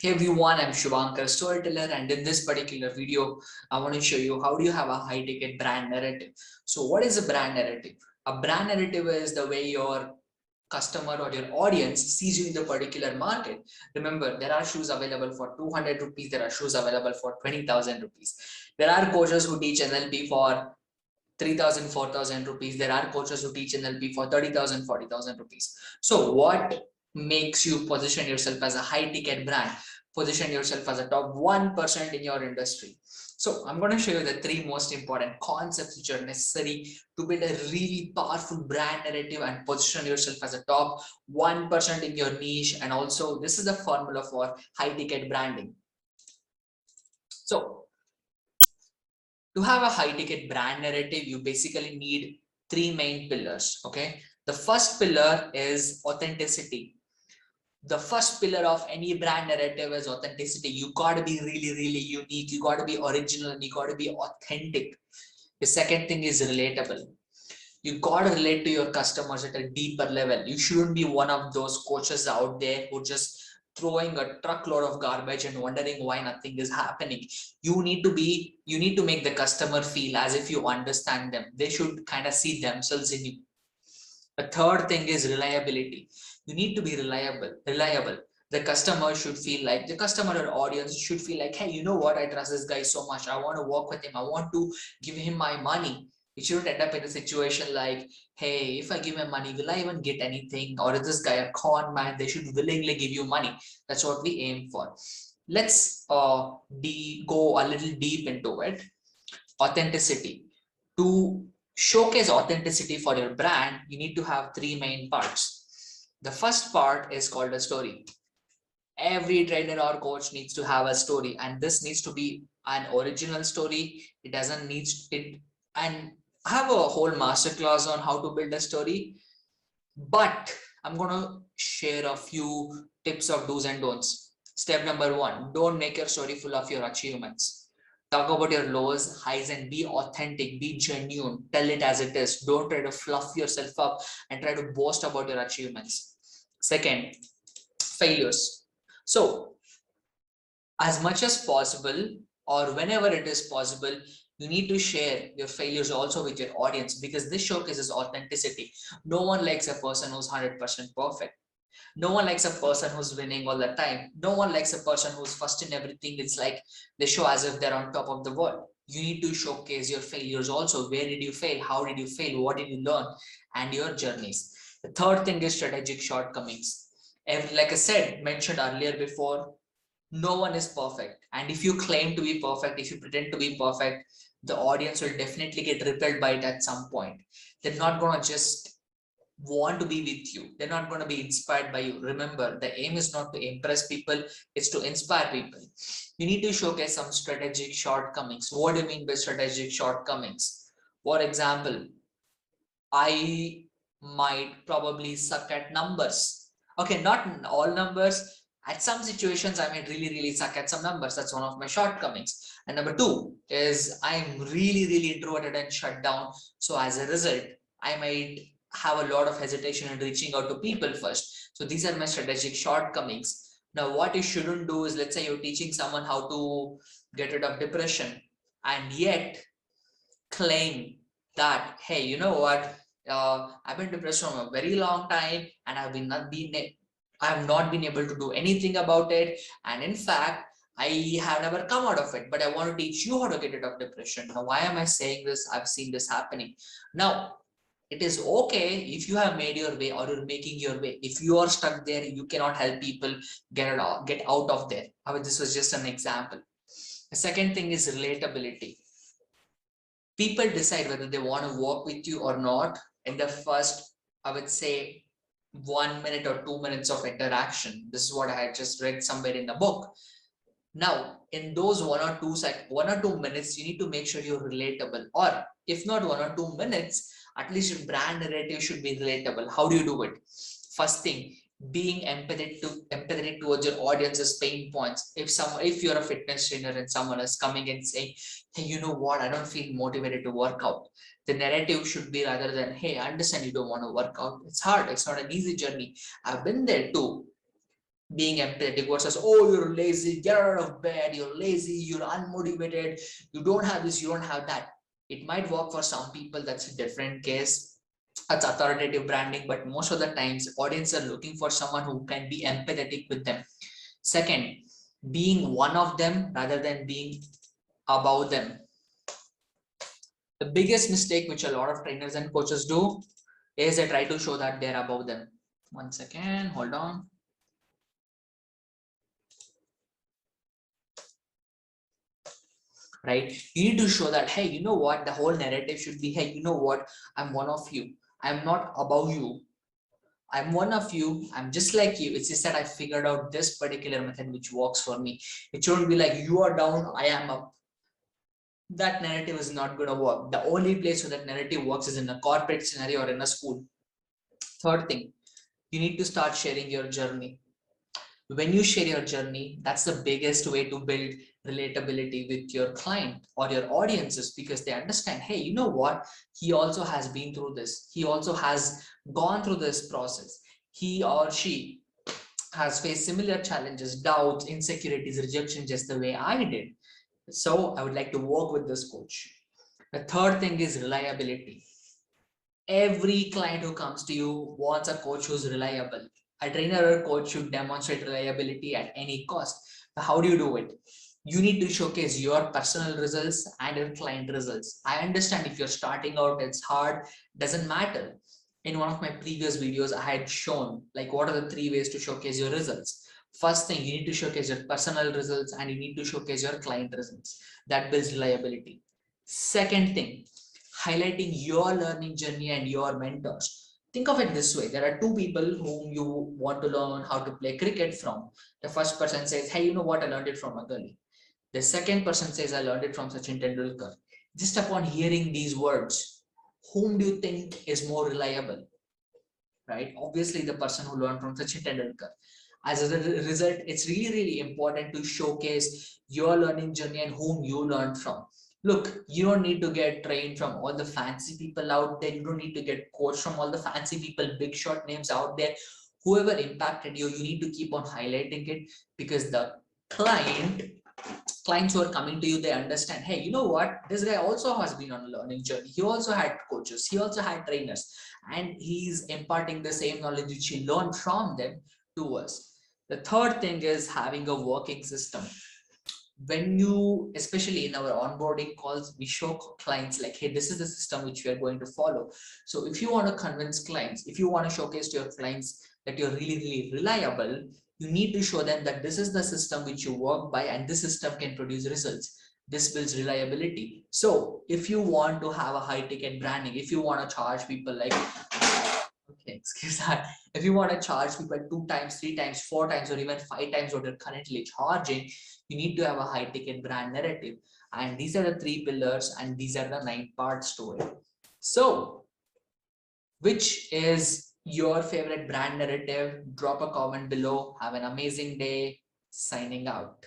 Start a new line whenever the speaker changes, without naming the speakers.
Hey everyone, I'm Shubhankarstorryteller, and in this particular video, I want to show you how do you have a high ticket brand narrative. So what is a brand narrative? A brand narrative is the way your customer or your audience sees you in the particular market. Remember, there are shoes available for 200 rupees, there are shoes available for 20,000 rupees. There are coaches who teach NLP for 3,000, 4,000 rupees. There are coaches who teach NLP for 30,000, 40,000 rupees. So what makes you position yourself as a high ticket brand? Position yourself as a top 1% in your industry. So I'm going to show you the three most important concepts which are necessary to build a really powerful brand narrative and position yourself as a top 1% in your niche. And also this is the formula for high ticket branding. So to have a high ticket brand narrative, you basically need three main pillars. Okay. The first pillar is authenticity. The first pillar of any brand narrative is authenticity. You got to be really, really unique. You got to be original and you got to be authentic. The second thing is relatable. You got to relate to your customers at a deeper level. You shouldn't be one of those coaches out there who just throwing a truckload of garbage and wondering why nothing is happening. You need to make the customer feel as if you understand them. They should kind of see themselves in you. The third thing is reliability. You need to be reliable. The customer should feel like, the customer or audience should feel like, hey, you know what, I trust this guy so much, I want to work with him, I want to give him my money. It shouldn't end up in a situation like, hey, if I give him money, will I even get anything? Or is this guy a con man? They should willingly give you money. That's what we aim for. Let's go a little deep into it. Authenticity. To showcase authenticity for your brand, you need to have three main parts. The first part is called a story. Every trainer or coach needs to have a story, and this needs to be an original story. It doesn't need it. And I have a whole masterclass on how to build a story, but I'm going to share a few tips of do's and don'ts. Step number one, don't make your story full of your achievements. Talk about your lows, highs, and be authentic, be genuine, tell it as it is. Don't try to fluff yourself up and try to boast about your achievements. Second, failures. So, as much as possible, or whenever it is possible, you need to share your failures also with your audience, because this showcases authenticity. No one likes a person who's 100% perfect. No one likes a person who's winning all the time. No one likes a person who's first in everything. It's like they show as if they're on top of the world. You need to showcase your failures also. Where did you fail? How did you fail? What did you learn? And your journeys. The third thing is strategic shortcomings. And like I said, mentioned earlier before, no one is perfect. And if you claim to be perfect, if you pretend to be perfect, the audience will definitely get repelled by it at some point. They're not going to just want to be with you. They're not going to be inspired by you. Remember, the aim is not to impress people, it's to inspire people. You need to showcase some strategic shortcomings. What do you mean by strategic shortcomings? For example, I might probably suck at numbers. Okay, not all numbers. At some situations, I might really, really suck at some numbers. That's one of my shortcomings. And number two is I'm really, really introverted and shut down. So as a result, I might have a lot of hesitation in reaching out to people first. So these are my strategic shortcomings. Now, what you shouldn't do is, let's say you're teaching someone how to get rid of depression, and yet claim that, hey, you know what, I've been depressed from a very long time and I have not been able to do anything about it, and in fact I have never come out of it, but I want to teach you how to get rid of depression. Now, why am I saying this? I've seen this happening. Now, it is okay if you have made your way or you're making your way. If you are stuck there, you cannot help people get out of there. I mean, this was just an example. The second thing is relatability. People decide whether they want to work with you or not in the first, I would say, 1 minute or 2 minutes of interaction. This is what I had just read somewhere in the book. Now, in those 1 or 2 minutes, you need to make sure you're relatable, or if not 1 or 2 minutes, at least your brand narrative should be relatable. How do you do it? First thing, being empathetic towards your audience's pain points. If you're a fitness trainer and someone is coming and saying, hey, you know what, I don't feel motivated to work out, the narrative should be rather than, hey, I understand you don't want to work out, it's hard, it's not an easy journey, I've been there too. being empathetic versus, oh, you're lazy, get out of bed, you're lazy, you're unmotivated, you don't have this, you don't have that. It might work for some people, that's a different case. It's authoritative branding, but most of the times audiences are looking for someone who can be empathetic with them. Second, being one of them rather than being above them. The biggest mistake which a lot of trainers and coaches do is they try to show that they're above them. One second, hold on. Right? You need to show that, hey, you know what? The whole narrative should be, hey, you know what? I'm one of you. I'm not above you. I'm one of you. I'm just like you. It's just that I figured out this particular method which works for me. It shouldn't be like you are down, I am up. That narrative is not going to work. The only place where that narrative works is in a corporate scenario or in a school. Third thing, you need to start sharing your journey. When you share your journey, that's the biggest way to build relatability with your client or your audiences, because they understand, hey, you know what? He also has been through this. He also has gone through this process. He or she has faced similar challenges, doubts, insecurities, rejection, just the way I did. So I would like to work with this coach. The third thing is reliability. Every client who comes to you wants a coach who's reliable. A trainer or coach should demonstrate reliability at any cost. How do you do it? You need to showcase your personal results and your client results. I understand if you're starting out, it's hard, doesn't matter. In one of my previous videos, I had shown like what are the 3 ways to showcase your results. First thing, you need to showcase your personal results and you need to showcase your client results. That builds reliability. Second thing, highlighting your learning journey and your mentors. Think of it this way. There are 2 people whom you want to learn how to play cricket from. The first person says, hey, you know what? I learned it from a gully. The second person says, I learned it from Sachin Tendulkar. Just upon hearing these words, whom do you think is more reliable? Right? Obviously, the person who learned from Sachin Tendulkar. As a result, it's really, really important to showcase your learning journey and whom you learned from. Look, you don't need to get trained from all the fancy people out there. You don't need to get coached from all the fancy people, big shot names out there. Whoever impacted you, you need to keep on highlighting it, because the clients who are coming to you, they understand, hey, you know what? This guy also has been on a learning journey. He also had coaches. He also had trainers. And he's imparting the same knowledge which he learned from them to us. The third thing is having a working system. When you, especially in our onboarding calls, we show clients like, hey, this is the system which we are going to follow. So if you want to convince clients, if you want to showcase to your clients that you're really, really reliable, you need to show them that this is the system which you work by and this system can produce results. This builds reliability. So if you want to have a high ticket branding, if you want to charge people like, okay, excuse that. If you want to charge people 2 times, 3 times, 4 times, or even 5 times what you're currently charging, you need to have a high ticket brand narrative. And these are the 3 pillars and these are the 9 parts to it. So, which is your favorite brand narrative? Drop a comment below. Have an amazing day. Signing out.